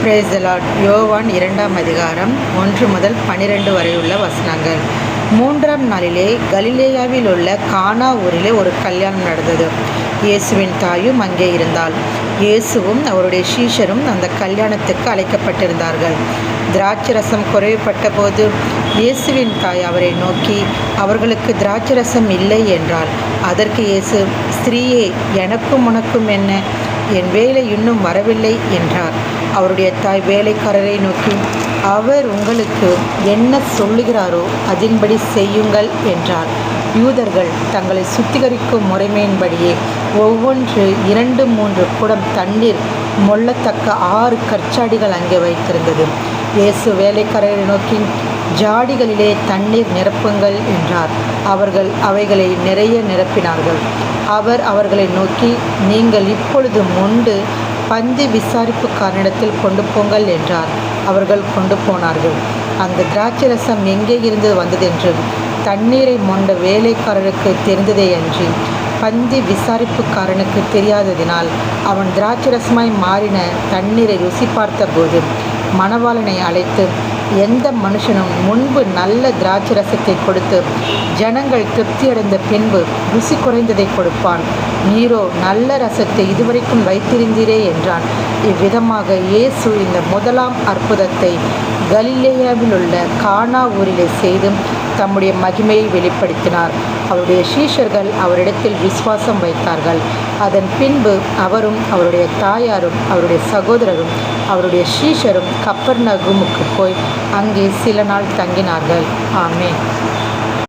Praise the Lord. யோவான் 2ஆம் அதிகாரம் 1 முதல் 12 வரையுள்ள வசனங்கள். 3ஆம் நாளிலே கலிலேயாவில் உள்ள கானா ஊரிலே ஒரு கல்யாணம் நடந்தது. இயேசுவின் தாயும் அங்கே இருந்தாள். இயேசுவும் அவருடைய சீஷரும் அந்த கல்யாணத்துக்கு அழைக்கப்பட்டிருந்தார்கள். திராட்சரசம் குறைவுபட்ட போது இயேசுவின் தாய் அவரை நோக்கி, அவர்களுக்கு திராட்சரசம் இல்லை என்றாள். அதற்கு இயேசு, ஸ்திரீயே, எனக்கும் உனக்கும் என்ன? என் வேலை இன்னும் வரவில்லை என்றார். அவருடைய தாய் வேலைக்காரரை நோக்கி, அவர் உங்களுக்கு என்ன சொல்லுகிறாரோ அதின்படி செய்யுங்கள் என்றார். யூதர்கள் தங்களை சுத்திகரிக்கும் முறைமையின்படியே ஒவ்வொன்று 2-3 குடம் தண்ணீர் மொள்ளத்தக்க 6 கற்சாடிகள் அங்கே வைத்திருந்தது. இயேசு வேலைக்காரரை நோக்கி, ஜாடிகளிலே தண்ணீர் நிரப்புங்கள் என்றார். அவர்கள் அவைகளை நிறைய நிரப்பினார்கள். அவர் அவர்களை நோக்கி, நீங்கள் இப்பொழுது மொண்டு பந்தி விசாரிப்புக்காரனிடத்தில் கொண்டு போங்கள் என்றார். அவர்கள் கொண்டு போனார்கள். அந்த திராட்சரசம் எங்கே இருந்து வந்ததென்று தண்ணீரை மொண்ட வேலைக்காரருக்கு தெரிந்ததே அன்றி பந்தி விசாரிப்புக்காரனுக்கு தெரியாததினால் அவன் திராட்சரசமாய் மாறின தண்ணீரை ருசி பார்த்தபோது மணவாளனை அழைத்து, எந்த மனுஷனும் முன்பு நல்ல திராட்சரசத்தை கொடுத்து ஜனங்கள் திருப்தியடைந்த பின்பு ருசி குறைந்ததை கொடுப்பான். நீரோ நல்ல ரசத்தை இதுவரைக்கும் வைத்திருந்தீரே என்றான். இவ்விதமாக இயேசு இந்த முதலாம் அற்புதத்தை கலிலேயாவில் உள்ள கானா ஊரிலே செய்து தம்முடைய மகிமையை வெளிப்படுத்தினார். அவருடைய சீஷர்கள் அவரிடத்தில் விசுவாசம் வைத்தார்கள். அதன் பின்பு அவரும் அவருடைய தாயாரும் அவருடைய சகோதரரும் அவருடைய சீஷரும் கப்பர்நகூமுக்கு போய் அங்கே சில நாள் தங்கினார்கள். ஆமென்.